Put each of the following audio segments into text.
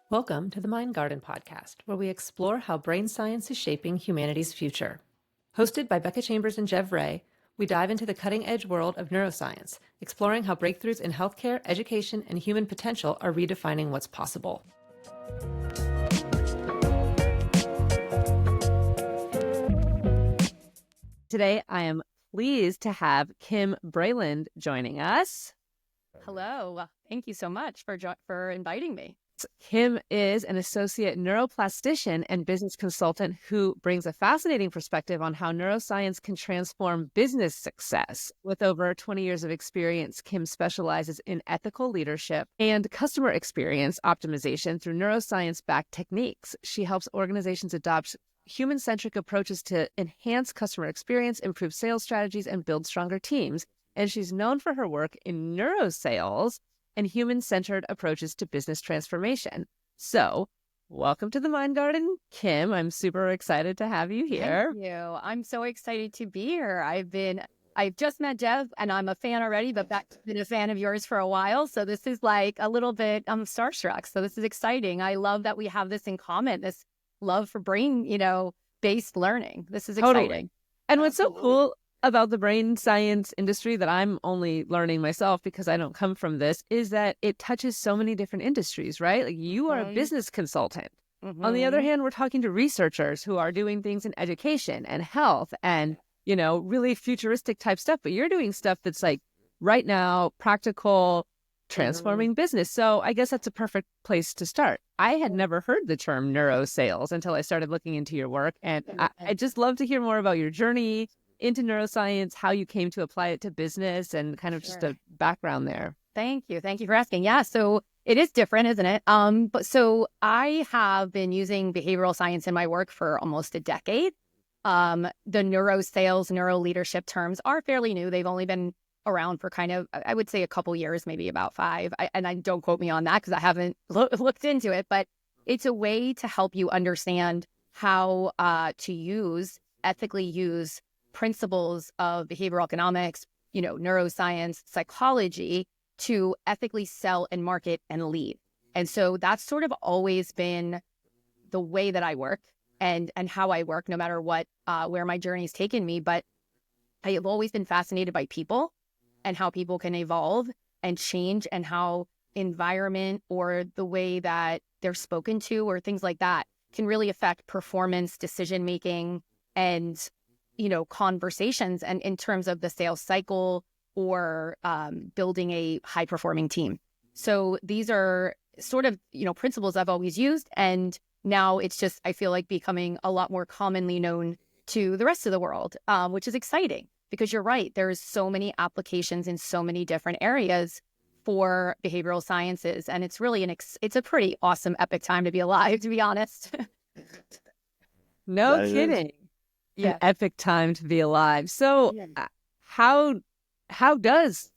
Welcome to the Mind Garden podcast, where we explore how brain science is shaping humanity's future. Hosted by Becca Chambers and Jev Ray, we dive into the cutting-edge world of neuroscience, exploring how breakthroughs in healthcare, education, and human potential are redefining what's possible. Today, I am pleased to have Kim Breiland joining us. Hello. Thank you so much for inviting me. Kim is an associate neuroplastician and business consultant who brings a fascinating perspective on how neuroscience can transform business success. With over 20 years of experience, Kim specializes in ethical leadership and customer experience optimization through neuroscience-backed techniques. She helps organizations adopt human-centric approaches to enhance customer experience, improve sales strategies, and build stronger teams. And she's known for her work in neurosales and human-centered approaches to business transformation. So, welcome to the Mind Garden, Kim. I'm super excited to have you here. Thank you. I'm so excited to be here. I've just met Jev and I'm a fan already, but I've been a fan of yours for a while. So this is like a little bit, I'm starstruck. So this is exciting. I love that we have this in common, this love for brain, based learning. This is exciting. Totally. And what's so cool about the brain science industry that I'm only learning myself because I don't come from this is that it touches so many different industries, right? Like you are a business consultant. On the other hand, we're talking to researchers who are doing things in education and health and, really futuristic type stuff. But you're doing stuff that's like right now, practical, transforming business. So I guess that's a perfect place to start. I had never heard the term neurosales until I started looking into your work. And I'd just love to hear more about your journey into neuroscience, how you came to apply it to business, and kind of just a background there. Thank you. Thank you for asking. Yeah, so it is different, isn't it? But so I have been using behavioral science in my work for almost a decade. The neurosales, neuroleadership terms are fairly new. They've only been around for kind of, I would say, a couple years, maybe about 5. And I don't quote me on that because I haven't looked into it, but it's a way to help you understand how to ethically use principles of behavioral economics, neuroscience, psychology to ethically sell and market and lead. And so that's sort of always been the way that I work and how I work, no matter what, where my journey's taken me. But I have always been fascinated by people and how people can evolve and change and how environment or the way that they're spoken to or things like that can really affect performance, decision-making, and conversations and in terms of the sales cycle or building a high performing team. So these are sort of, principles I've always used. And now it's just, I feel like becoming a lot more commonly known to the rest of the world, which is exciting because you're right. There's so many applications in so many different areas for behavioral sciences. And it's really it's a pretty awesome, epic time to be alive, to be honest. No kidding. An epic time to be alive. So how does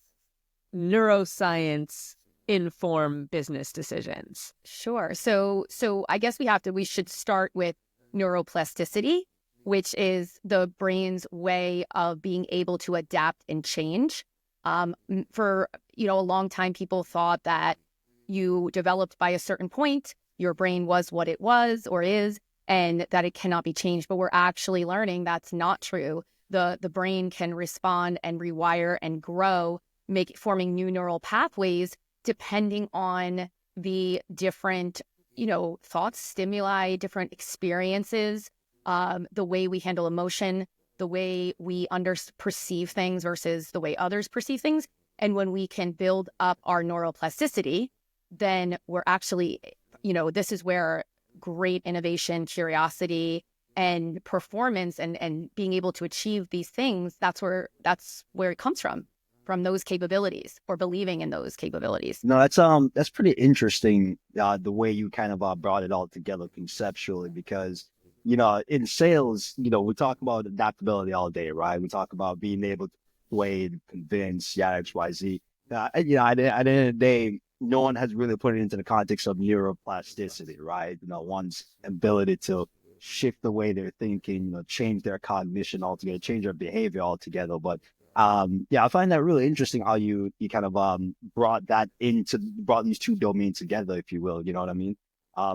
neuroscience inform business decisions? Sure. So I guess we should start with neuroplasticity, which is the brain's way of being able to adapt and change. For, a long time, people thought that you developed by a certain point, your brain was what it was or is, and that it cannot be changed. But we're actually learning that's not true. The brain can respond and rewire and grow, forming new neural pathways depending on the different, thoughts, stimuli, different experiences, the way we handle emotion, the way we perceive things versus the way others perceive things. And when we can build up our neuroplasticity, then we're actually, this is where great innovation, curiosity, and performance and being able to achieve these things, that's where it comes from those capabilities or believing in those capabilities. No, that's pretty interesting, the way you kind of brought it all together conceptually, because, in sales, we talk about adaptability all day, right? We talk about being able to persuade, convince, X, Y, Z. At the end of the day, no one has really put it into the context of neuroplasticity, right? One's ability to shift the way they're thinking, change their cognition altogether, change their behavior altogether. But I find that really interesting how you kind of brought these two domains together, if you will. You know what I mean?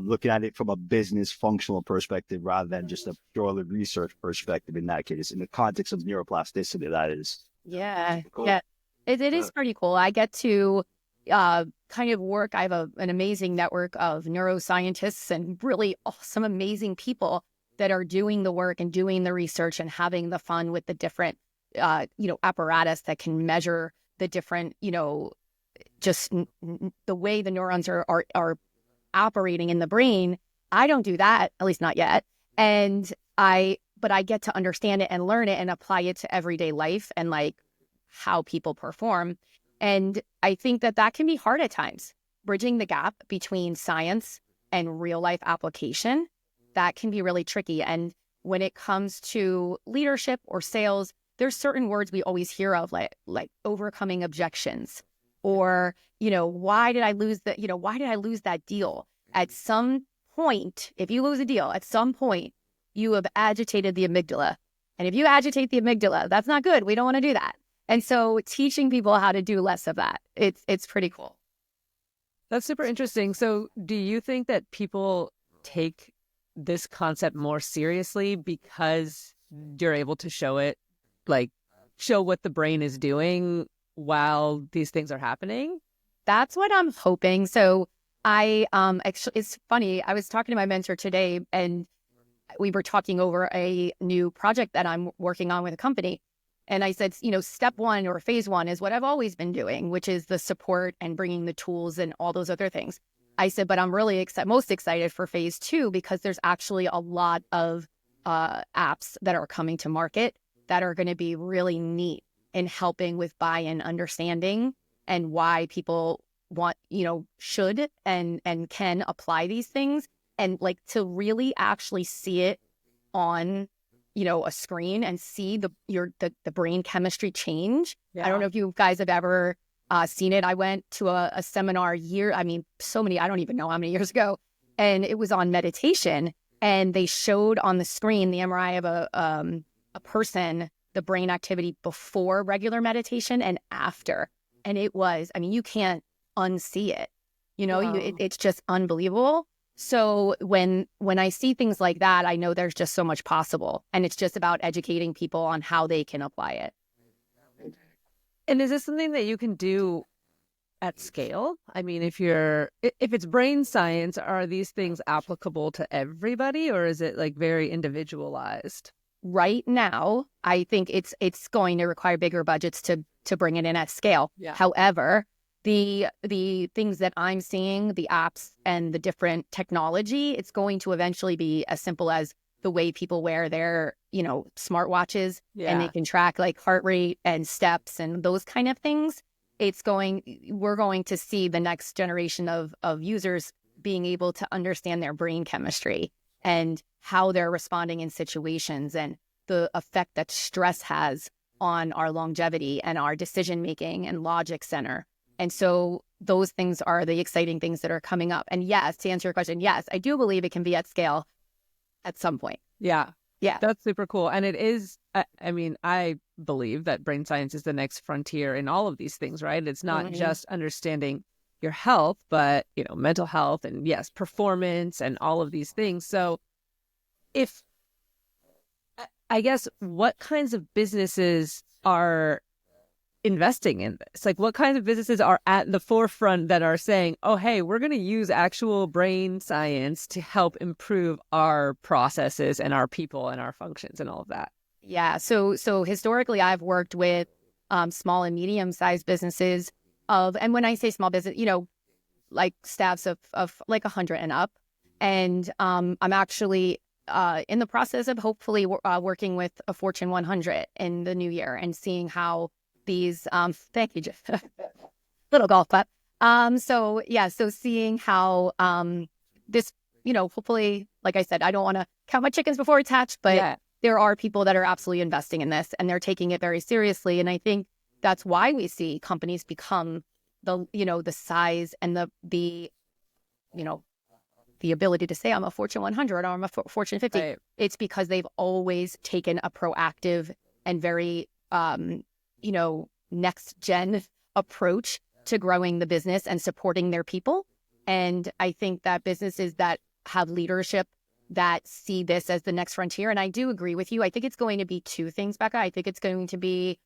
looking at it from a business functional perspective rather than just a purely research perspective in that case, in the context of neuroplasticity, that is. Yeah. Cool. Yeah. It is pretty cool. I get to kind of work. I have an amazing network of neuroscientists and really awesome, amazing people that are doing the work and doing the research and having the fun with the different, apparatus that can measure the different, just the way the neurons are operating in the brain. I don't do that, at least not yet. But I get to understand it and learn it and apply it to everyday life and like how people perform. And I think that can be hard at times, bridging the gap between science and real life application. That can be really tricky. And when it comes to leadership or sales, there's certain words we always hear of, like overcoming objections, or, why did I lose that deal? At some point, if you lose a deal, at some point, you have agitated the amygdala. And if you agitate the amygdala, that's not good. We don't want to do that. And so teaching people how to do less of that, it's pretty cool. That's super interesting. So do you think that people take this concept more seriously because you're able to show what the brain is doing while these things are happening? That's what I'm hoping. So actually, it's funny. I was talking to my mentor today, and we were talking over a new project that I'm working on with a company. And I said, step one or phase one is what I've always been doing, which is the support and bringing the tools and all those other things. I said, but I'm really most excited for phase two because there's actually a lot of apps that are coming to market that are going to be really neat in helping with buy-in, understanding, and why people want, should and can apply these things, and like to really actually see it on a screen and see the brain chemistry change. Yeah. I don't know if you guys have ever seen it. I went to a seminar so many, I don't even know how many years ago, and it was on meditation, and they showed on the screen the MRI of a person, the brain activity before regular meditation and after. And it was, you can't unsee it. Wow. It's just unbelievable. So when I see things like that, I know there's just so much possible, and it's just about educating people on how they can apply it. And is this something that you can do at scale? If it's brain science, are these things applicable to everybody, or is it like very individualized? Right now, I think it's going to require bigger budgets to bring it in at scale. Yeah. However, the things that I'm seeing, the apps and the different technology, it's going to eventually be as simple as the way people wear their, smartwatches, and they can track like heart rate and steps and those kind of things. We're going to see the next generation of users being able to understand their brain chemistry and how they're responding in situations and the effect that stress has on our longevity and our decision-making and logic center. And so those things are the exciting things that are coming up. And yes, to answer your question, yes, I do believe it can be at scale at some point. Yeah. Yeah. That's super cool. And it is, I believe that brain science is the next frontier in all of these things, right? It's not just understanding your health, but, mental health and yes, performance and all of these things. So I guess, what kinds of businesses are investing in this? Like, what kinds of businesses are at the forefront that are saying, oh, hey, we're going to use actual brain science to help improve our processes and our people and our functions and all of that? Yeah. So historically, I've worked with small and medium-sized businesses and when I say small business, like staffs of like 100 and up. And I'm actually in the process of hopefully working with a Fortune 100 in the new year and seeing how these, thank you, Jeff. Little golf clap. So seeing how this, hopefully, like I said, I don't want to count my chickens before it's hatched, but there are people that are absolutely investing in this and they're taking it very seriously. And I think that's why we see companies become the size and the ability to say I'm a Fortune 100 or I'm a Fortune 50. Right. It's because they've always taken a proactive and very, next gen approach to growing the business and supporting their people. And I think that businesses that have leadership that see this as the next frontier, and I do agree with you. I think it's going to be two things, Becca. I think it's going to be,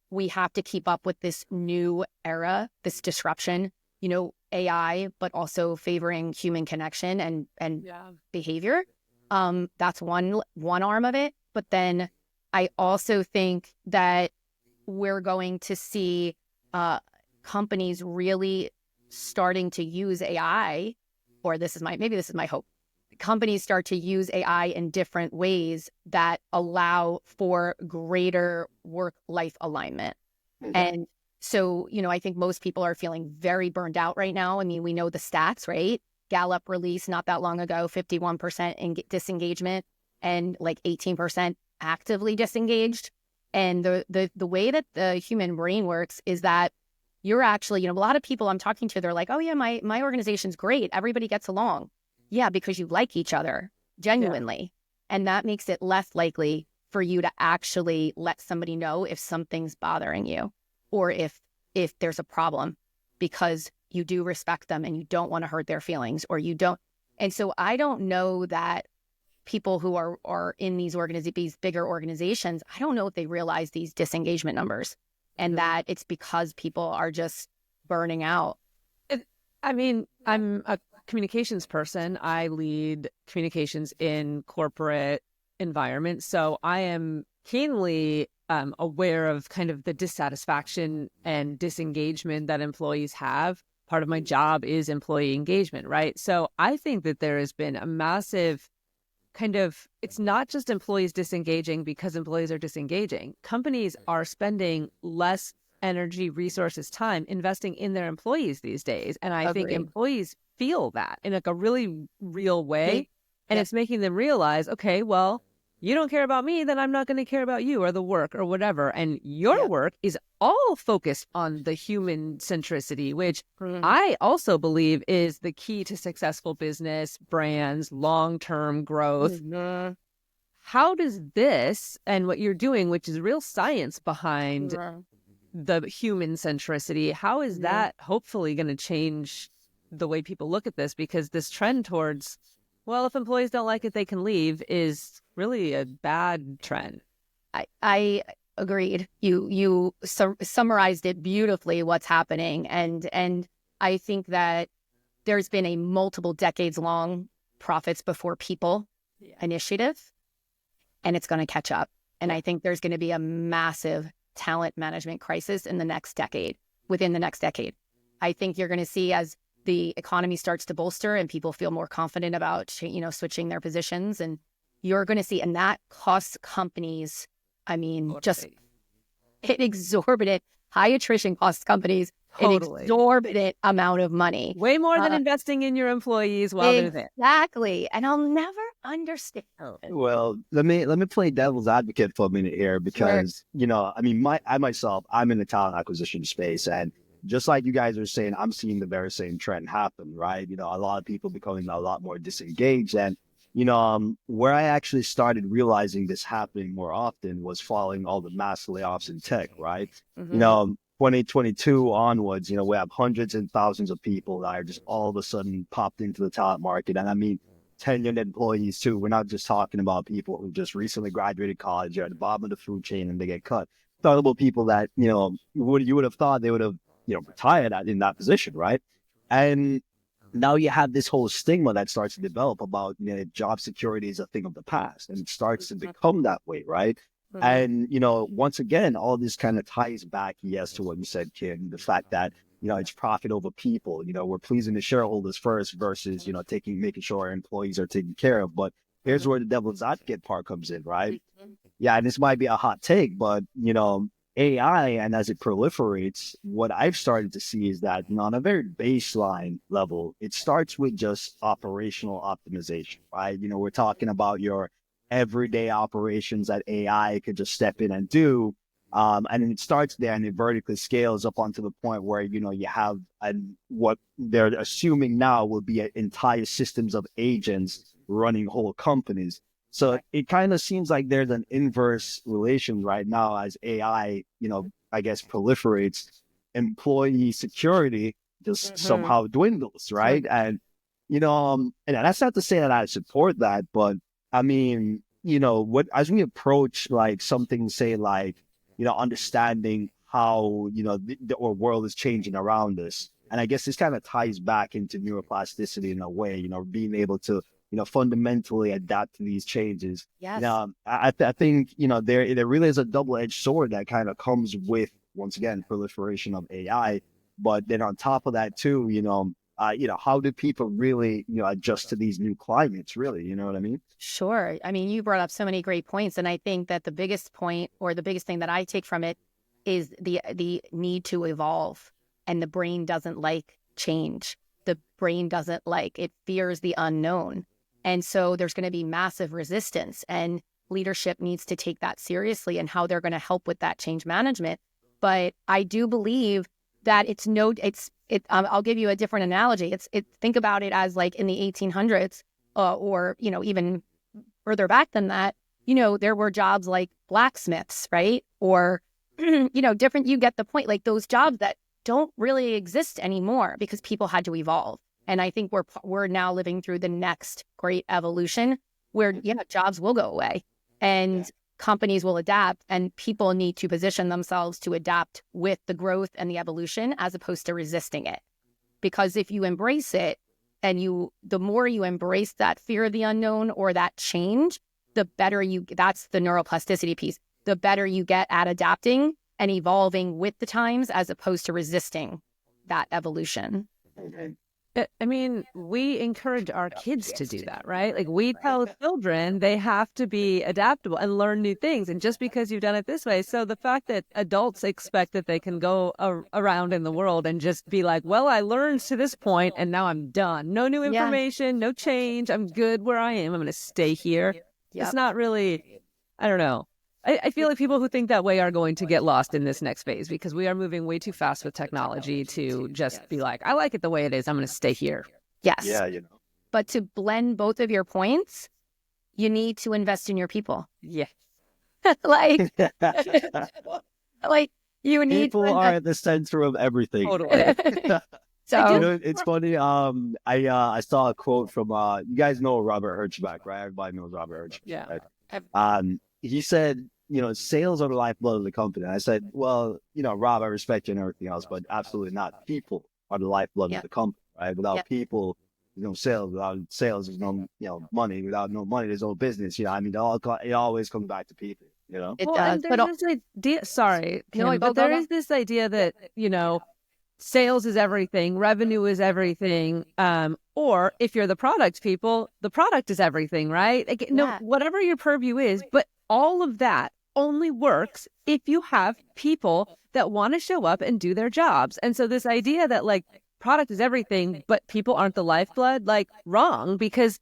we have to keep up with this new era, this disruption, AI, but also favoring human connection and behavior. That's one arm of it. But then I also think that we're going to see companies really starting to use AI, or maybe this is my hope. Companies start to use AI in different ways that allow for greater work-life alignment. Mm-hmm. And so, I think most people are feeling very burned out right now. I mean, we know the stats, right? Gallup released not that long ago, 51% in disengagement and like 18% actively disengaged. And the way that the human brain works is that you're actually, a lot of people I'm talking to, they're like, oh yeah, my organization's great. Everybody gets along. Yeah, because you like each other genuinely. Yeah. And that makes it less likely for you to actually let somebody know if something's bothering you or if there's a problem, because you do respect them and you don't want to hurt their feelings, or you don't. And so I don't know that people who are in these bigger organizations, I don't know if they realize these disengagement numbers and that it's because people are just burning out. I mean, I'm a communications person. I lead communications in corporate environments. So I am keenly aware of kind of the dissatisfaction and disengagement that employees have. Part of my job is employee engagement, right? So I think that there has been a massive it's not just employees disengaging because employees are disengaging. Companies are spending less energy, resources, time investing in their employees these days. And I think employees feel that in like a really real way. And it's making them realize, okay, well, you don't care about me, then I'm not going to care about you or the work or whatever. And your work is all focused on the human centricity, which I also believe is the key to successful business, brands, long-term growth. How does this and what you're doing, which is real science behind the human centricity, how is that hopefully going to change the way people look at this? Because this trend towards, well, if employees don't like it, they can leave is really a bad trend. I agreed. You summarized it beautifully, what's happening. And I think that there's been a multiple decades long profits before people initiative, and it's going to catch up. And I think there's going to be a massive talent management crisis within the next decade. I think you're going to see, as the economy starts to bolster and people feel more confident about, switching their positions, and you're going to see, and that costs companies, just an exorbitant, high attrition costs companies an exorbitant amount of money. Way more than investing in your employees while they're there. Exactly. And I'll never understand. Well, let me play devil's advocate for a minute here, because, I'm in the talent acquisition space, and just like you guys are saying, I'm seeing the very same trend happen, right? A lot of people becoming a lot more disengaged. And, where I actually started realizing this happening more often was following all the mass layoffs in tech, right? 2022 onwards, we have hundreds and thousands of people that are just all of a sudden popped into the talent market. And tenured employees too. We're not just talking about people who just recently graduated college or at the bottom of the food chain and they get cut. Talking about people that, you would have thought they would have, retired in that position, right? And now you have this whole stigma that starts to develop about, job security is a thing of the past, and it starts to become that way, right? And, once again, all this kind of ties back, yes, to what you said, Kim, the fact that, it's profit over people. We're pleasing the shareholders first versus, making sure our employees are taken care of. But here's where the devil's advocate part comes in, right? Yeah, and this might be a hot take, but, AI, and as it proliferates, what I've started to see is that on a very baseline level, it starts with just operational optimization, right? We're talking about your everyday operations that AI could just step in and do. And it starts there and it vertically scales up onto the point where, you have what they're assuming now will be entire systems of agents running whole companies. So it kind of seems like there's an inverse relation right now as AI, I guess, proliferates. Employee security just somehow dwindles, right? And, and that's not to say that I support that, but I mean, as we approach like something, say like, understanding how, our world is changing around us. And I guess this kind of ties back into neuroplasticity in a way, being able to, fundamentally adapt to these changes. Yes. I think, there really is a double-edged sword that kind of comes with, once again, proliferation of AI. But then on top of that too, how do people really, adjust to these new climates, really? You know what I mean? Sure. I mean, you brought up so many great points. And I think that the biggest point, or the biggest thing that I take from it, is the need to evolve. And the brain doesn't like change. The brain doesn't like, it fears the unknown. And so there's going to be massive resistance, and leadership needs to take that seriously and how they're going to help with that change management. But I do believe that I'll give you a different analogy. Think about it as like in the 1800s, or, even further back than that, there were jobs like blacksmiths, right? Or, different, you get the point, like those jobs that don't really exist anymore because people had to evolve. And I think we're now living through the next great evolution where, jobs will go away and companies will adapt, and people need to position themselves to adapt with the growth and the evolution as opposed to resisting it. Because if you embrace it, and the more you embrace that fear of the unknown or that change, the better that's the neuroplasticity piece, the better you get at adapting and evolving with the times as opposed to resisting that evolution. I mean, we encourage our kids to do that, right? Like we tell children they have to be adaptable and learn new things. And just because you've done it this way. So the fact that adults expect that they can go around in the world and just be like, well, I learned to this point and now I'm done. No new information, no change. I'm good where I am. I'm going to stay here. Yep. It's not really, I don't know. I feel like people who think that way are going to get lost in this next phase because we are moving way too fast with technology to just be like, I like it the way it is. I'm going to stay here. Yes. Yeah, But to blend both of your points, you need to invest in your people. Yeah. like you need people are at the center of everything. Totally. So it's funny. I saw a quote from you guys know Robert Herjavec, right? Everybody knows Robert Herjavec. Yeah. Right? He said, sales are the lifeblood of the company. I said, well, Rob, I respect you and everything else, but absolutely not. People are the lifeblood of the company, right? Without people, there's no sales. Without sales, there's no, money. Without no money, there's no business. I mean, it always comes back to people, It well, does. And there's this idea, sorry, Kim, No, but there is this idea that, sales is everything, revenue is everything, or if you're the product people, the product is everything, right? Like, whatever your purview is, but all of that only works if you have people that want to show up and do their jobs. And so this idea that like product is everything, but people aren't the lifeblood, like wrong, because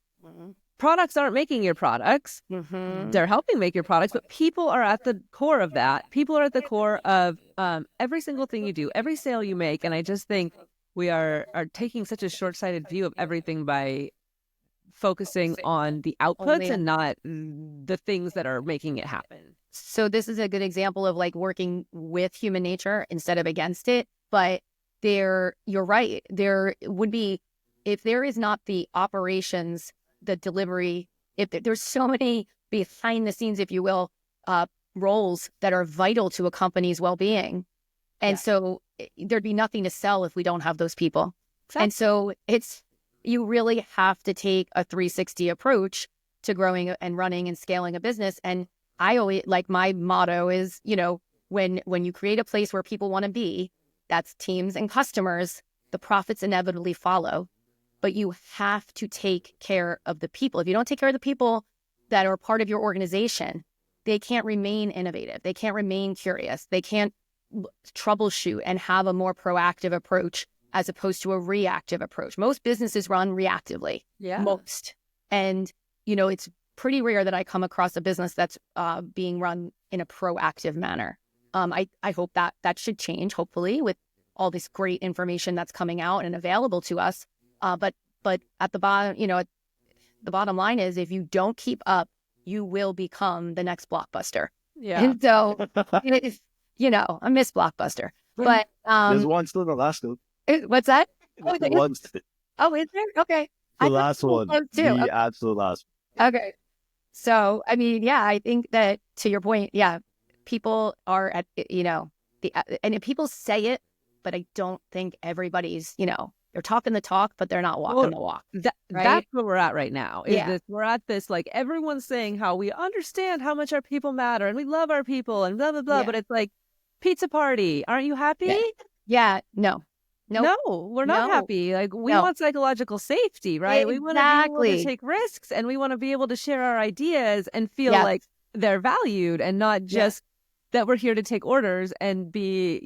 products aren't making your products. They're helping make your products, but people are at the core of that. People are at the core of every single thing you do, every sale you make. And I just think we are taking such a short-sighted view of everything by focusing on the outputs and not the things that are making it happen. So this is a good example of like working with human nature instead of against it. But you're right. There would be, if there is not the operations, the delivery, if there's so many behind the scenes, if you will, roles that are vital to a company's well-being. And so there'd be nothing to sell if we don't have those people. Exactly. And so you really have to take a 360 approach to growing and running and scaling a business. And I always, like, my motto is, when you create a place where people want to be, that's teams and customers, the profits inevitably follow. But you have to take care of the people. If you don't take care of the people that are part of your organization, they can't remain innovative. They can't remain curious. They can't troubleshoot and have a more proactive approach as opposed to a reactive approach. Most businesses run reactively. Yeah. Most. And, it's pretty rare that I come across a business that's being run in a proactive manner. I hope that should change, hopefully, with all this great information that's coming out and available to us. But at the bottom, the bottom line is, if you don't keep up, you will become the next Blockbuster. Yeah. And so, I miss Blockbuster. But there's one still in Alaska. What's that? Oh, The ones, is there? Okay. the I thought last it was one, close too. the absolute last. Okay. So, I mean, yeah, I think that to your point, yeah, people are at, and if people say it, but I don't think everybody's, they're talking the talk, but they're not walking the walk. That's where we're at right now. We're at this, like, everyone's saying how we understand how much our people matter and we love our people and blah, blah, blah. Yeah. But it's like, pizza party. Aren't you happy? Yeah. No. Nope. No, we're not happy. Like, we want psychological safety, right? Exactly. We want to be able to take risks and we want to be able to share our ideas and feel like they're valued and not just that we're here to take orders and be,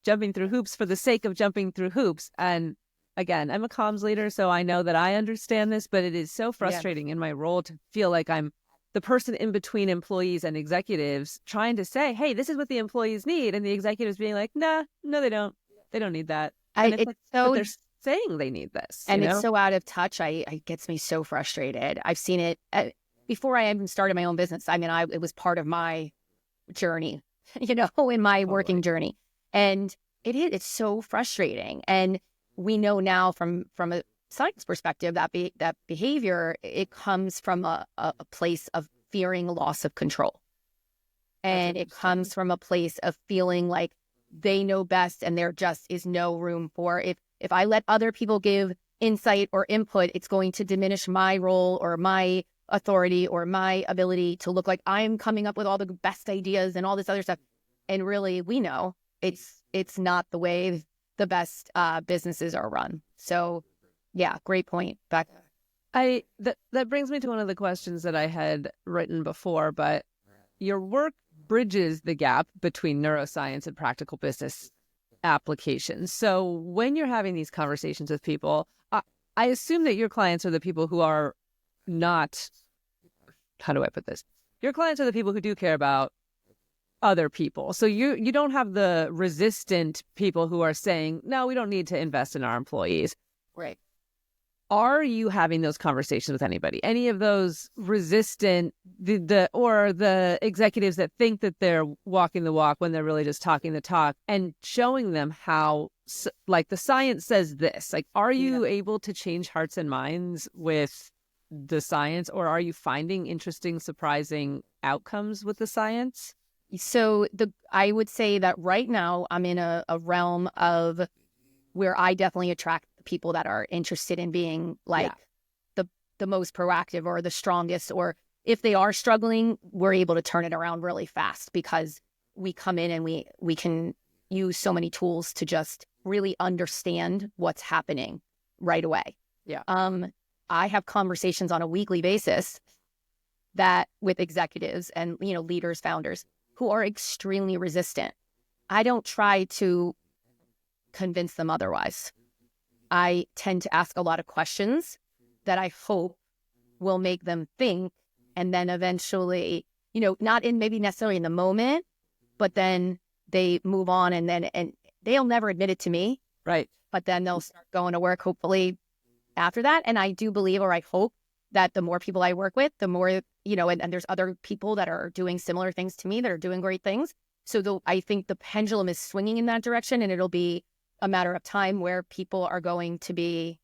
jumping through hoops for the sake of jumping through hoops. And again, I'm a comms leader, so I know that I understand this, but it is so frustrating in my role to feel like I'm the person in between employees and executives trying to say, hey, this is what the employees need. And the executives being like, nah, no, they don't. They don't need that. And but they're saying they need this. And it's so out of touch. It gets me so frustrated. I've seen it before I even started my own business. I mean, it was part of my journey, in my working journey. And it's so frustrating. And we know now from a science perspective that that behavior, it comes from a place of fearing loss of control. And it comes from a place of feeling like they know best and there just is no room for if I let other people give insight or input, it's going to diminish my role or my authority or my ability to look like I'm coming up with all the best ideas and all this other stuff. And really, we know it's not the way the best businesses are run. So yeah, great point, Beck. That brings me to one of the questions that I had written before, but your work bridges the gap between neuroscience and practical business applications. So when you're having these conversations with people, I assume that your clients are the people who are not, how do I put this? Your clients are the people who do care about other people. So you don't have the resistant people who are saying, no, we don't need to invest in our employees. Right. Are you having those conversations with anybody? Any of those resistant, or the executives that think that they're walking the walk when they're really just talking the talk, and showing them how, like, the science says this? Like, are you able to change hearts and minds with the science, or are you finding interesting, surprising outcomes with the science? So I would say that right now I'm in a realm of where I definitely attract people that are interested in being the most proactive or the strongest, or if they are struggling, we're able to turn it around really fast because we come in and we can use so many tools to just really understand what's happening right away. Yeah. I have conversations on a weekly basis that with executives and, leaders, founders who are extremely resistant. I don't try to convince them otherwise. I tend to ask a lot of questions that I hope will make them think, and then eventually, not in maybe necessarily in the moment, but then they move on and they'll never admit it to me. Right. But then they'll start going to work hopefully after that. And I do believe, or I hope, that the more people I work with, the more, and there's other people that are doing similar things to me that are doing great things. So I think the pendulum is swinging in that direction, and it'll be a matter of time where people are going to be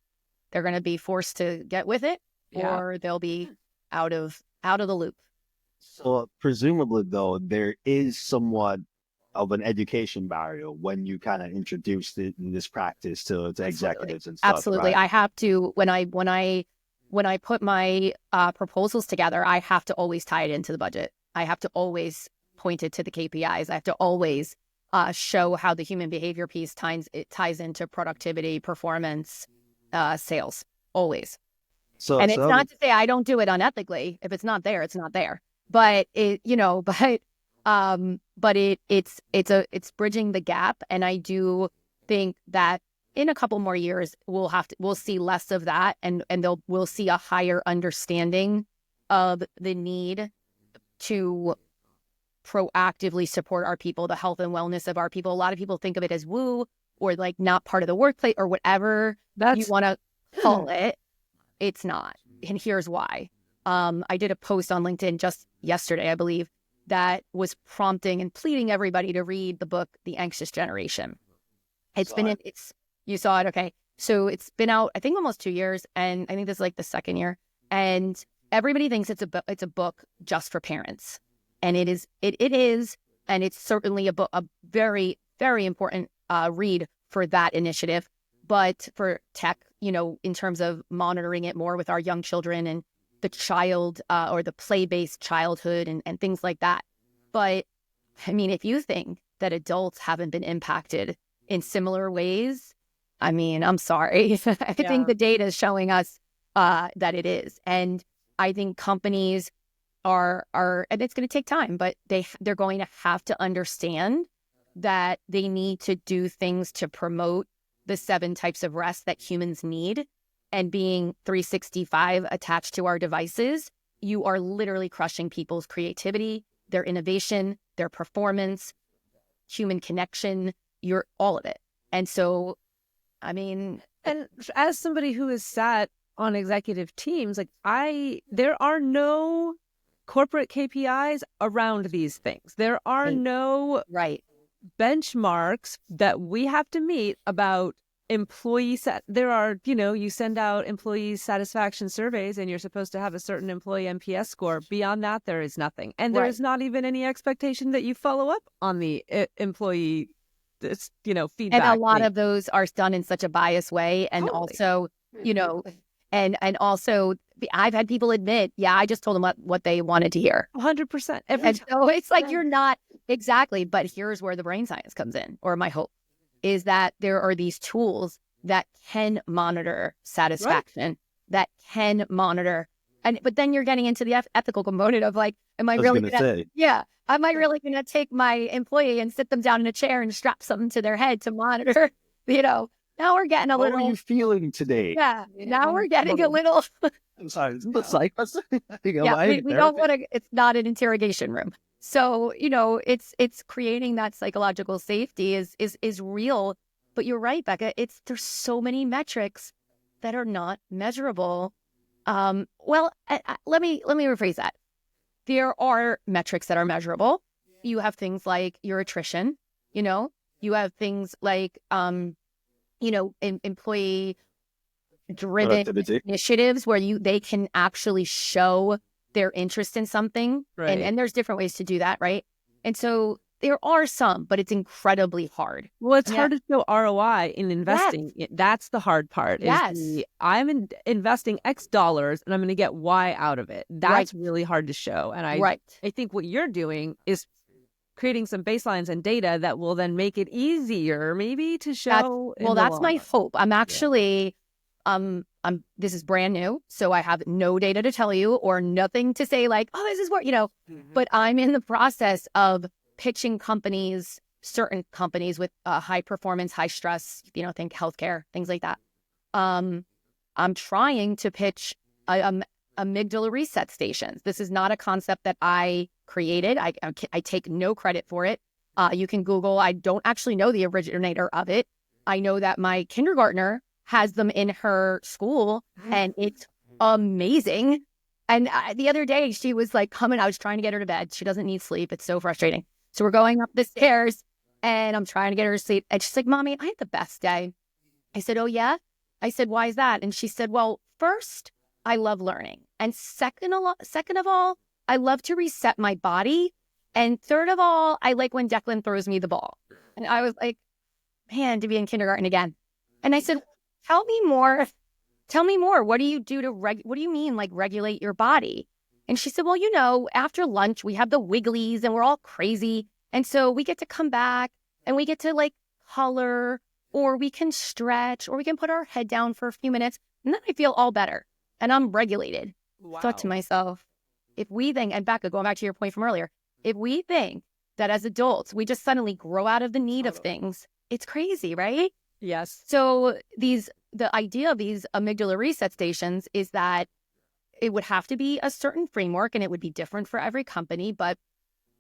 forced to get with it, or they'll be out of the loop. So presumably, though, there is somewhat of an education barrier when you kind of introduce this practice to executives and stuff. Absolutely. Right? I have to, when I put my proposals together, I have to always tie it into the budget. I have to always point it to the KPIs. I have to always show how the human behavior piece ties into productivity, performance, sales, always. And it's not to say I don't do it unethically. If it's not there, it's not there. But it's bridging the gap. And I do think that in a couple more years, we'll see less of that, and we'll see a higher understanding of the need to proactively support our people, the health and wellness of our people. A lot of people think of it as woo, or like not part of the workplace, or whatever you want to call it. It's not. And here's why. I did a post on LinkedIn just yesterday, I believe, that was prompting and pleading everybody to read the book, The Anxious Generation. You saw it, okay. So it's been out, I think, almost 2 years, and I think this is like the second year. And everybody thinks it's a book just for parents, and it is, and it's certainly a very, very important read for that initiative. But for tech, in terms of monitoring it more with our young children and the child or the play-based childhood and things like that. But I mean, if you think that adults haven't been impacted in similar ways, I mean, I'm sorry. I think the data is showing us that it is. And I think companies are, and it's going to take time, but they're going to have to understand that they need to do things to promote the 7 types of rest that humans need. And being 365 attached to our devices, you are literally crushing people's creativity, their innovation, their performance, human connection, all of it. And so, I mean, and as somebody who has sat on executive teams, like there are no corporate KPIs around these things. There are no benchmarks that we have to meet about there are, you send out employee satisfaction surveys and you're supposed to have a certain employee NPS score. Beyond that, there is nothing. And there is not even any expectation that you follow up on the employee, feedback. And a lot of those are done in such a biased way. And also, and also I've had people admit, I just told them what they wanted to hear. 100%. So it's like, you're not exactly, but here's where the brain science comes in, or my hope is that there are these tools that can monitor satisfaction, that can monitor, but then you're getting into the ethical component of like, am I really gonna take my employee and sit them down in a chair and strap something to their head to monitor? Now we're getting a little. How are you feeling today? Yeah, now we're getting a little. I'm sorry, is this like us? We don't want to. It's not an interrogation room. So, it's creating that psychological safety is real. But you're right, Becca. There's so many metrics that are not measurable. Let me rephrase that. There are metrics that are measurable. You have things like your attrition. You have things like employee driven initiatives where they can actually show their interest in something. Right. And there's different ways to do that, right? And so there are some, but it's incredibly hard. Well, it's hard to show ROI in investing. Yes. That's the hard part. I'm investing X dollars and I'm going to get Y out of it. That's really hard to show. And I think what you're doing is creating some baselines and data that will then make it easier maybe to show. That's my hope. I'm actually... this is brand new, so I have no data to tell you or nothing to say like, oh, this is what, but I'm in the process of pitching certain companies with high performance, high stress, think healthcare, things like that. I'm trying to pitch amygdala reset stations. This is not a concept that I created. I take no credit for it. You can Google. I don't actually know the originator of it. I know that my kindergartner has them in her school, and it's amazing. And the other day, she was like coming, I was trying to get her to bed. She doesn't need sleep. It's so frustrating. So we're going up the stairs, and I'm trying to get her to sleep. And she's like, Mommy, I had the best day. I said, oh, yeah? I said, why is that? And she said, well, first, I love learning. And second of all, I love to reset my body. And third of all, I like when Declan throws me the ball. And I was like, man, to be in kindergarten again. And I said, Tell me more. What do you do what do you mean, like, regulate your body? And she said, well, after lunch, we have the wigglies and we're all crazy. And so we get to come back and we get to like color, or we can stretch, or we can put our head down for a few minutes. And then I feel all better and I'm regulated. Wow. Thought to myself, if we think, and Becca, going back to your point from earlier, if we think that as adults, we just suddenly grow out of the need of things, it's crazy, right? Yes. So the idea of these amygdala reset stations is that it would have to be a certain framework, and it would be different for every company, but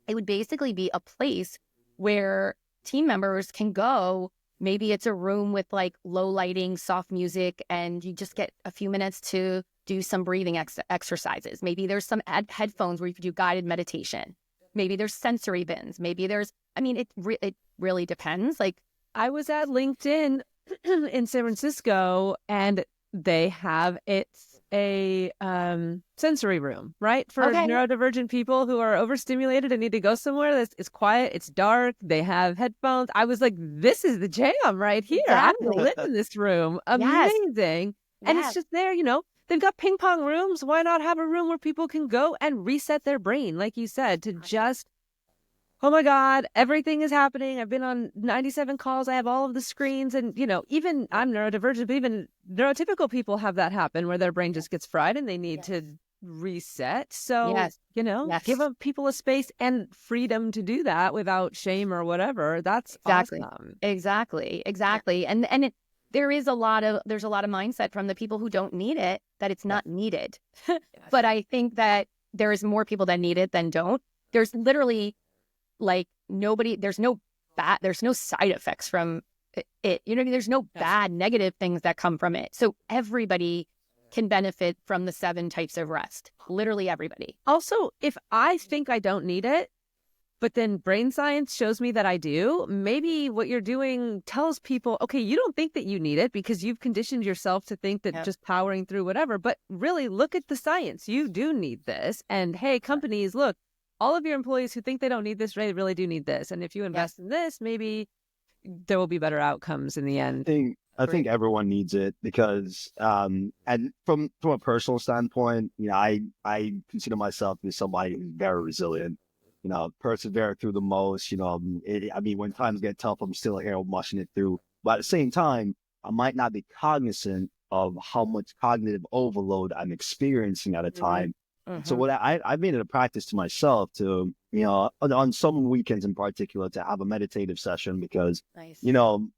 it would basically be a place where team members can go. Maybe it's a room with like low lighting, soft music, and you just get a few minutes to do some breathing exercises. Maybe there's some headphones where you can do guided meditation. Maybe there's sensory bins. Maybe it really depends. Like, I was at LinkedIn in San Francisco, and they have it's a sensory room, right? For neurodivergent people who are overstimulated and need to go somewhere that's quiet, it's dark, they have headphones. I was like, this is the jam right here. Exactly. I live in this room. Amazing. And it's just there, they've got ping pong rooms. Why not have a room where people can go and reset their brain, like you said, to just, oh my God, everything is happening. I've been on 97 calls. I have all of the screens. And, even I'm neurodivergent, but even neurotypical people have that happen where their brain just gets fried and they need to reset. So, give people a space and freedom to do that without shame or whatever. That's awesome. Exactly. And there's a lot of mindset from the people who don't need it, that it's not needed. But I think that there's more people that need it than don't. There's literally there's no side effects from it. There's no bad negative things that come from it. So everybody can benefit from the 7 types of rest. Literally everybody. Also, if I think I don't need it, but then brain science shows me that I do, maybe what you're doing tells people, okay, you don't think that you need it because you've conditioned yourself to think that just powering through whatever, but really look at the science. You do need this. And hey, companies, look, all of your employees who think they don't need this, really do need this. And if you invest in this, maybe there will be better outcomes in the end. I think everyone needs it because, and from a personal standpoint, I consider myself to be somebody who's very resilient. Persevere through the most. When times get tough, I'm still here mushing it through. But at the same time, I might not be cognizant of how much cognitive overload I'm experiencing at a time. So what I've made it a practice to myself to, on some weekends in particular, to have a meditative session because,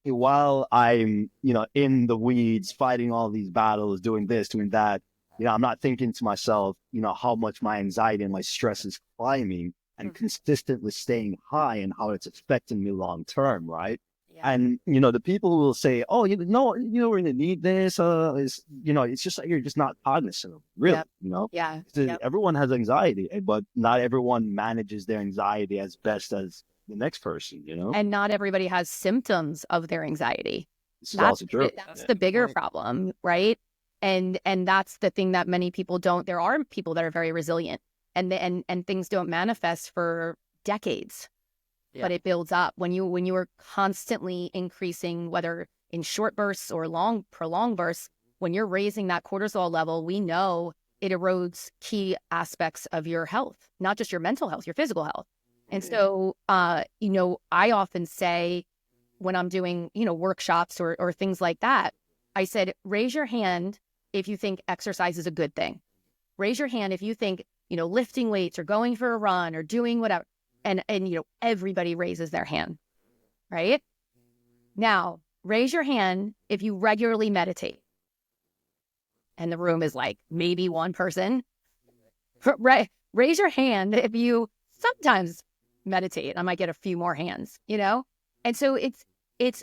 while I'm, in the weeds, fighting all these battles, doing this, doing that, I'm not thinking to myself, how much my anxiety and my stress is climbing and consistently staying high and how it's affecting me long term, right? And, the people who will say, oh, we're going to need this, it's just like you're just not cognizant of it, really, Everyone has anxiety, but not everyone manages their anxiety as best as the next person, And not everybody has symptoms of their anxiety. This is also true. That's the bigger problem, right? And that's the thing that many people don't. There are people that are very resilient and things don't manifest for decades. But it builds up when you are constantly increasing, whether in short bursts or prolonged bursts. When you're raising that cortisol level, we know it erodes key aspects of your health, not just your mental health, your physical health. And so, I often say when I'm doing, workshops or things like that, I said, raise your hand if you think exercise is a good thing. Raise your hand if you think, lifting weights or going for a run or doing whatever. And everybody raises their hand, right? Now, raise your hand if you regularly meditate. And the room is like maybe one person. Raise your hand if you sometimes meditate. I might get a few more hands, And so it's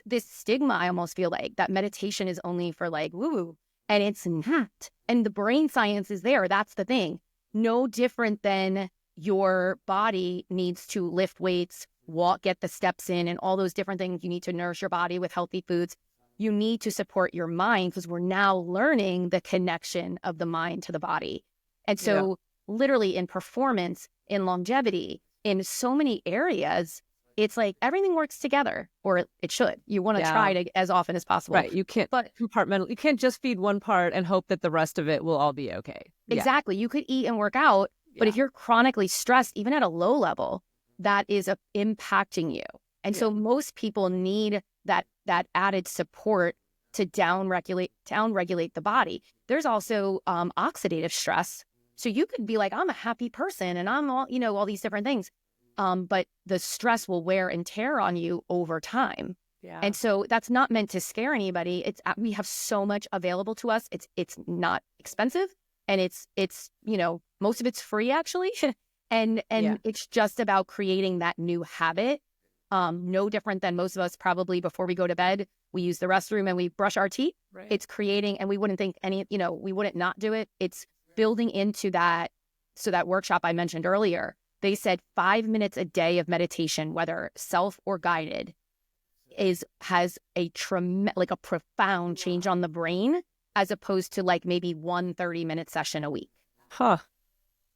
this stigma, I almost feel like, that meditation is only for like woo-woo. And it's not. And the brain science is there. That's the thing. No different than your body needs to lift weights, walk, get the steps in, and all those different things. You need to nourish your body with healthy foods. You need to support your mind because we're now learning the connection of the mind to the body. And so literally in performance, in longevity, in so many areas, it's like everything works together, or it should. You want to try to as often as possible. Right. You can't compartmentalize. You can't just feed one part and hope that the rest of it will all be okay. Exactly. You could eat and work out, but if you're chronically stressed, even at a low level, that is impacting you. And so most people need that added support to down-regulate the body. There's also oxidative stress. So you could be like, I'm a happy person and I'm all these different things. But the stress will wear and tear on you over time. Yeah. And so that's not meant to scare anybody. We have so much available to us. It's not expensive. And it's most of it's free actually. and it's just about creating that new habit. No different than most of us probably before we go to bed, we use the restroom and we brush our teeth. Right. It's creating, and we wouldn't think we wouldn't not do it. It's building into that. So that workshop I mentioned earlier, they said 5 minutes a day of meditation, whether self or guided, has a like a profound change on the brain, as opposed to like maybe 1 30-minute session a week. Huh.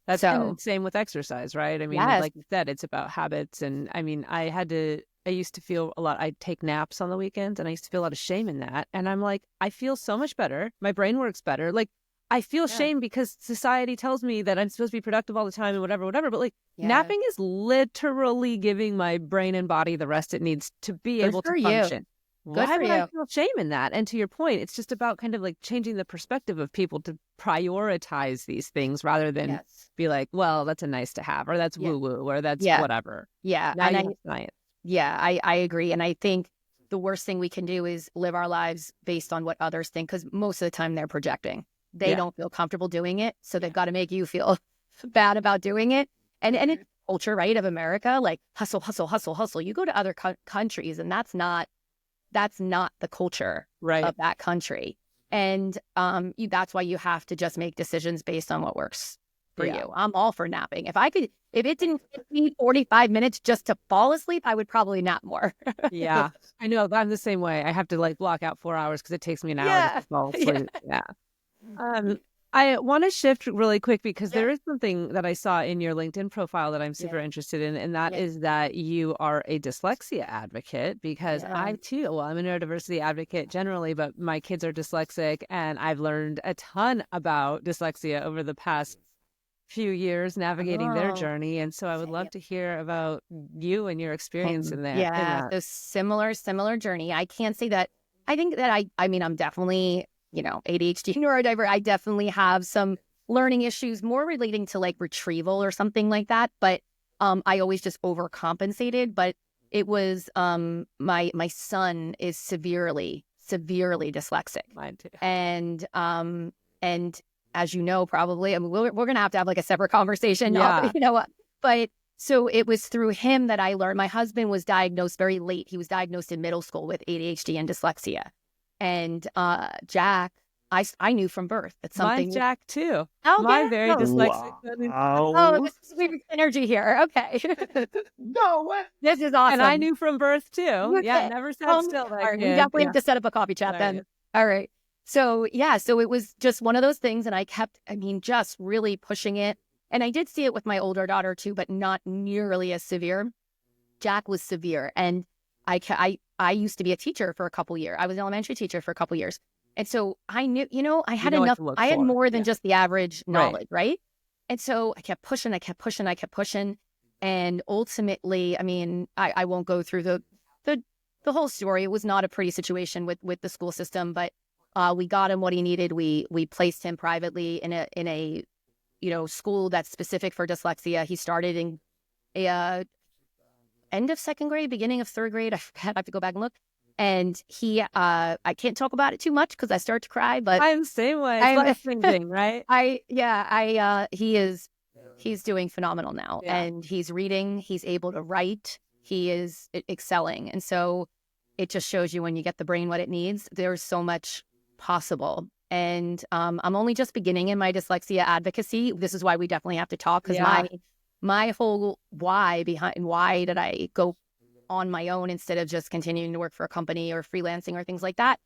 That's So same with exercise, right? I mean, yes. like you said, it's about habits. And I mean, I used to feel a lot, I'd take naps on the weekends, and I used to feel a lot of shame in that. And I'm like, I feel so much better. My brain works better. Like, I feel shame because society tells me that I'm supposed to be productive all the time and whatever. But like napping is literally giving my brain and body the rest it needs to be able to function. Why would I feel shame in that? And to your point, it's just about kind of like changing the perspective of people to prioritize these things rather than be like, well, that's a nice to have, or that's woo-woo, or that's whatever. Yeah. Now you have science. Yeah, I agree. And I think the worst thing we can do is live our lives based on what others think, because most of the time they're projecting. They don't feel comfortable doing it, so they've got to make you feel bad about doing it. And it's culture, right, of America, like hustle, hustle, hustle, hustle. You go to other countries, and that's not the culture of that country. And that's why you have to just make decisions based on what works for you. I'm all for napping. If it didn't take me 45 minutes just to fall asleep, I would probably nap more. Yeah, I know. I'm the same way. I have to like block out 4 hours because it takes me an hour to fall asleep. Yeah. I want to shift really quick because there is something that I saw in your LinkedIn profile that I'm super interested in, and that is that you are a dyslexia advocate, because I too, well, I'm a neurodiversity advocate generally, but my kids are dyslexic, and I've learned a ton about dyslexia over the past few years navigating their journey. And so I would love to hear about you and your experience in there. Yeah, so similar journey. I can't say that. I think that I mean, I'm definitely, ADHD neurodivergent. I definitely have some learning issues more relating to like retrieval or something like that. But I always just overcompensated. But it was my son is severely dyslexic. Mine too. And as you know, probably, I mean, we're going to have like a separate conversation. But so it was through him that I learned. My husband was diagnosed very late. He was diagnosed in middle school with ADHD and dyslexia. And Jack, I knew from birth that something. Mine's Jack too. Oh, my very dyslexic. Wow. Oh, this is weird energy here. Okay. No way. This is awesome. And I knew from birth too. Okay. Yeah, never sat still. All right, we definitely have to set up a coffee chat then. All right. So so it was just one of those things, and I kept, just really pushing it. And I did see it with my older daughter too, but not nearly as severe. Jack was severe, and I used to be a teacher for a couple years. I was an elementary teacher for a couple years, and so I knew, I had enough. I had more than just the average knowledge, right? And so I kept pushing, and ultimately, I won't go through the whole story. It was not a pretty situation with the school system, but we got him what he needed. We placed him privately in a school that's specific for dyslexia. He started in end of second grade, beginning of third grade. I have to go back and look. And he, I can't talk about it too much because I start to cry. But I'm the same way. It's like thing, right? He's doing phenomenal now, and he's reading. He's able to write. He is excelling, and so it just shows you when you get the brain what it needs. There's so much possible. And I'm only just beginning in my dyslexia advocacy. This is why we definitely have to talk, because my whole why did I go on my own instead of just continuing to work for a company or freelancing or things like that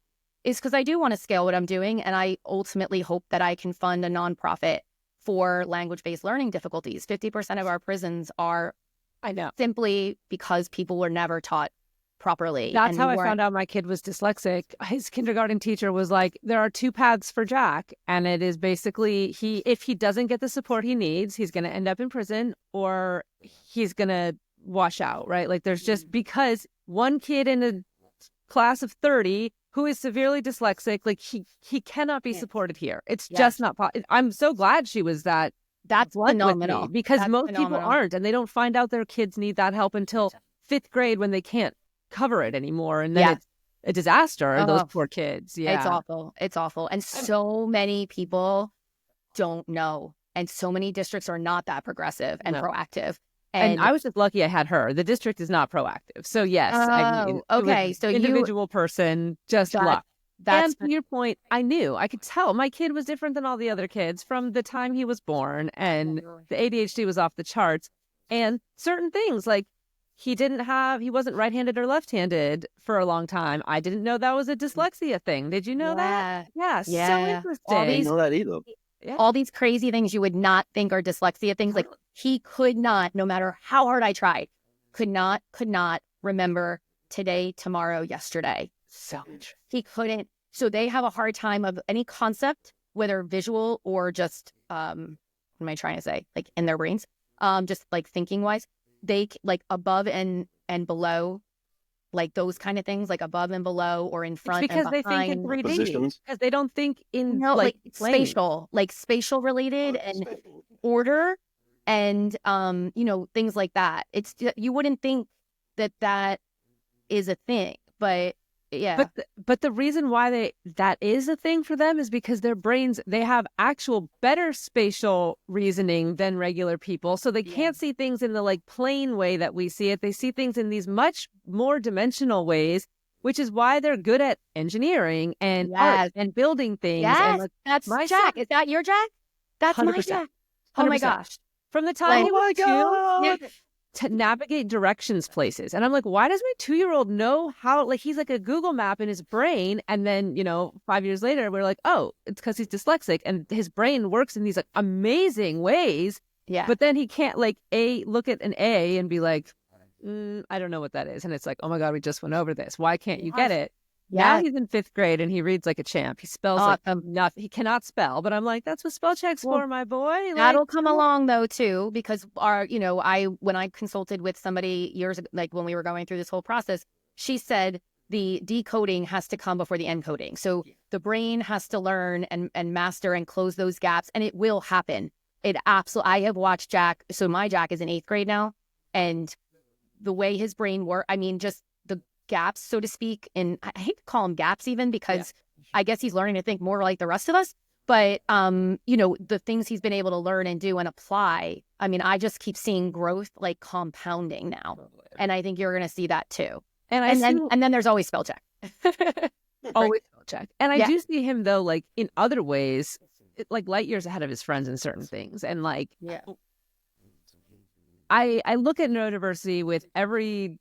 is because I do want to scale what I'm doing. And I ultimately hope that I can fund a nonprofit for language-based learning difficulties. 50% of our prisons are simply because people were never taught properly. That's how I found out my kid was dyslexic. His kindergarten teacher was like, there are two paths for Jack. And it is basically if he doesn't get the support he needs, he's going to end up in prison or he's going to wash out, right? Like there's just because one kid in a class of 30 who is severely dyslexic, like he cannot be supported here. It's just not possible. I'm so glad she was that. That's phenomenal. Because most people aren't, and they don't find out their kids need that help until 5th grade when they can't cover it anymore, and then it's a disaster. Those poor kids. Yeah, it's awful, and so many people don't know, and so many districts are not that progressive and proactive. And I was just lucky I had her. The district is not proactive, so yes. Okay, so individual person, just luck. And to your point, I could tell my kid was different than all the other kids from the time he was born, and the ADHD was off the charts, and certain things like he wasn't right-handed or left-handed for a long time. I didn't know that was a dyslexia thing. Did you know that? Yeah, so interesting. I didn't know that either. All these crazy things you would not think are dyslexia things. Like he could not, no matter how hard I tried, could not remember today, tomorrow, yesterday. So interesting. He couldn't. So they have a hard time of any concept, whether visual or just, what am I trying to say? Like in their brains, just like thinking wise, they like above and below, like those kind of things, like above and below or in front because and behind. They think in 3D, because they don't think in like spatial related and order and things like that. It's, you wouldn't think that is a thing, but yeah. But the reason why that is a thing for them is because their brains, they have actual better spatial reasoning than regular people. So they can't see things in the like plain way that we see it. They see things in these much more dimensional ways, which is why they're good at engineering and art and building things. Yes, and that's my Jack. Is that your Jack? That's 100%. My Jack. Oh my gosh. From the time he was 2 to navigate directions places. And I'm like, why does my 2-year-old know how, like, he's like a Google map in his brain. And then, 5 years later, we're like, oh, it's because he's dyslexic and his brain works in these like amazing ways. Yeah. But then he can't like look at an A and be like, I don't know what that is. And it's like, oh my God, we just went over this. Why can't you get it? Now he's in 5th grade and he reads like a champ. He spells like nothing. He cannot spell, but I'm like, that's what spell check's for, my boy. Like, that'll come along though too, because when I consulted with somebody years ago, like when we were going through this whole process, she said the decoding has to come before the encoding. So the brain has to learn and master and close those gaps, and it will happen. It absolutely. I have watched Jack. So my Jack is in 8th grade now, and the way his brain works, I mean, just the gaps, so to speak, and I hate to call them gaps even because I guess he's learning to think more like the rest of us. But, the things he's been able to learn and do and apply, I mean, I just keep seeing growth like compounding now. And I think you're going to see that too. And then there's always spell check. Always spell check. And I do see him though, like in other ways, like light years ahead of his friends in certain things. And like, I look at neurodiversity with every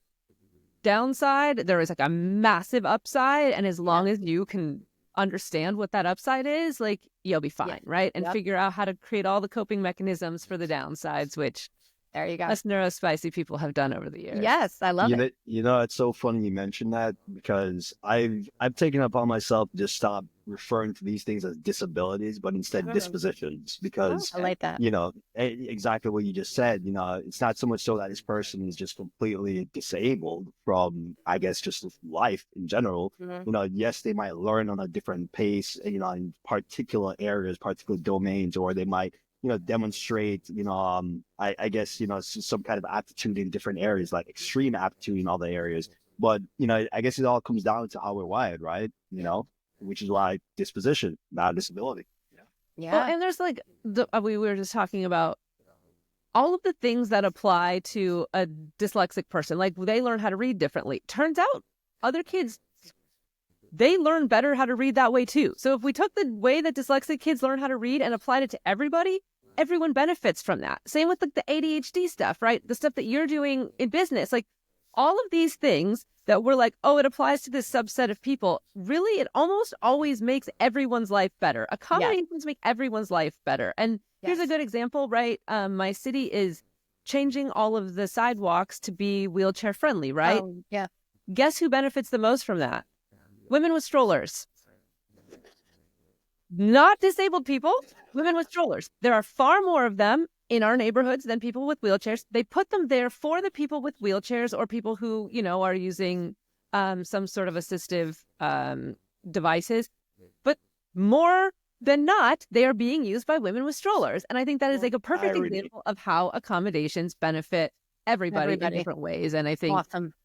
downside. There is like a massive upside. And as long as you can understand what that upside is, like you'll be fine, right? And figure out how to create all the coping mechanisms for the downsides, which there you go. Us neurospicy people have done over the years. Yes, I love it. It's so funny you mentioned that because I've taken up on myself to just stop referring to these things as disabilities, but instead dispositions, because I like that. Exactly what you just said. It's not so much so that this person is just completely disabled from, I guess, just life in general. Yes, they might learn on a different pace, in particular areas, particular domains, or they might demonstrate, I guess, some kind of aptitude in different areas, like extreme aptitude in other areas. But, I guess it all comes down to how we're wired, right? Which is why disposition, not disability. Yeah. Well, and there's like, we were just talking about all of the things that apply to a dyslexic person. Like they learn how to read differently. Turns out other kids, they learn better how to read that way too. So if we took the way that dyslexic kids learn how to read and applied it to everybody, everyone benefits from that. Same with like the ADHD stuff, right? The stuff that you're doing in business, like all of these things that we're like, oh, it applies to this subset of people. Really, it almost always makes everyone's life better. Accommodations make everyone's life better. And here's a good example, right? My city is changing all of the sidewalks to be wheelchair friendly, right? Oh, yeah. Guess who benefits the most from that? Women with strollers. Not disabled people, women with strollers. There are far more of them in our neighborhoods than people with wheelchairs. They put them there for the people with wheelchairs or people who, are using some sort of assistive devices. But more than not, they are being used by women with strollers. And I think that is like a perfect example of how accommodations benefit everybody in different ways. And I think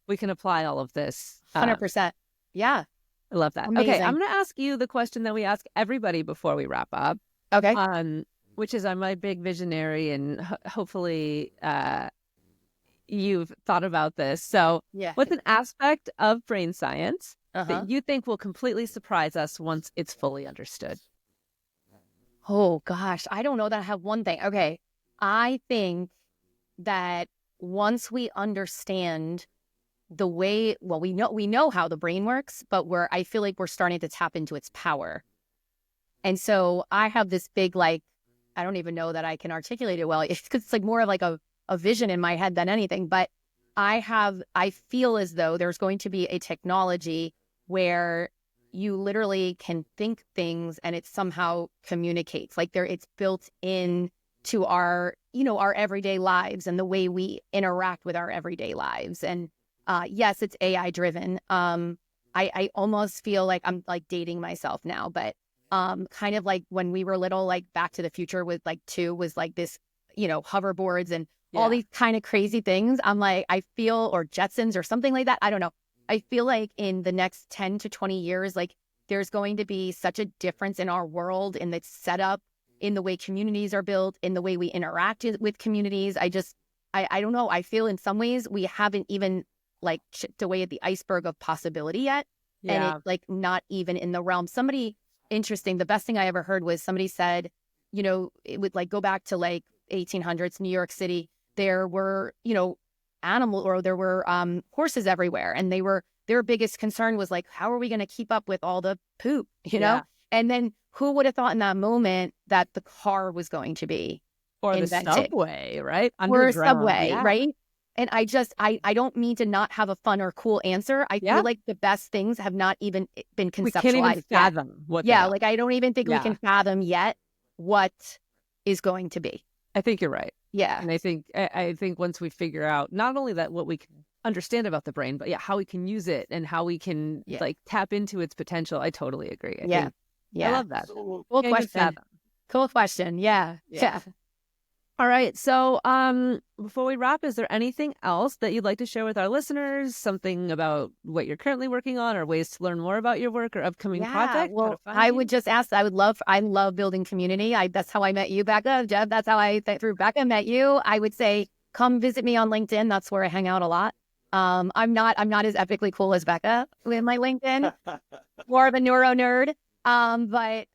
we can apply all of this. 100%. Yeah. I love that. Amazing. Okay, I'm going to ask you the question that we ask everybody before we wrap up. Okay. Which is, I'm my big visionary, and hopefully you've thought about this. So what's an aspect of brain science that you think will completely surprise us once it's fully understood? Oh, gosh. I don't know that I have one thing. Okay. I think that once we understand the way, well, we know how the brain works, but I feel like we're starting to tap into its power. And so I have this big, like, I don't even know that I can articulate it well. It's like more of like a vision in my head than anything. But I feel as though there's going to be a technology where you literally can think things and it somehow communicates. Like it's built in to our, our everyday lives and the way we interact with our everyday lives. And yes, it's AI driven. I almost feel like I'm like dating myself now, but kind of like when we were little, like Back to the Future with like 2 was like this, hoverboards and all these kind of crazy things. I'm like, I feel, or Jetsons or something like that. I don't know. I feel like in the next 10 to 20 years, like there's going to be such a difference in our world, in the setup, in the way communities are built, in the way we interact with communities. I don't know. I feel in some ways we haven't even like chipped away at the iceberg of possibility yet. Yeah. And it's like not even in the realm. Somebody interesting. The best thing I ever heard was somebody said, it would like go back to like 1800s, New York City. There were, there were horses everywhere. And their biggest concern was like, how are we going to keep up with all the poop, know? And then who would have thought in that moment that the car was going to be or invented? The subway, right? Or a subway, right? And I don't mean to not have a fun or cool answer. I feel like the best things have not even been conceptualized. We can't even fathom what. Like I don't even think we can fathom yet what is going to be. I think you're right. Yeah. And I think once we figure out not only that what we can understand about the brain, but how we can use it and how we can like tap into its potential. I totally agree. I love that. Cool question. Cool question. Yeah. All right. So before we wrap, is there anything else that you'd like to share with our listeners? Something about what you're currently working on or ways to learn more about your work or upcoming projects? Well, I would just ask, I love building community. That's how I met you, Becca. Jeff, that's how through Becca met you. I would say, come visit me on LinkedIn. That's where I hang out a lot. I'm not as epically cool as Becca with my LinkedIn. More of a neuro nerd. But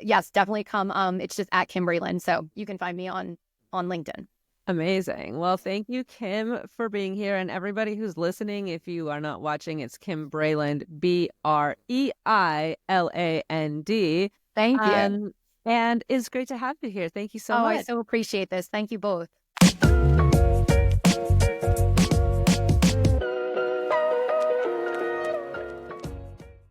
yes, definitely come. It's just at Kim Breiland. So you can find me on LinkedIn. Amazing. Well, thank you, Kim, for being here. And everybody who's listening, if you are not watching, it's Kim Breiland, Breiland. Thank you. And it's great to have you here. Thank you so much. I so appreciate this. Thank you both.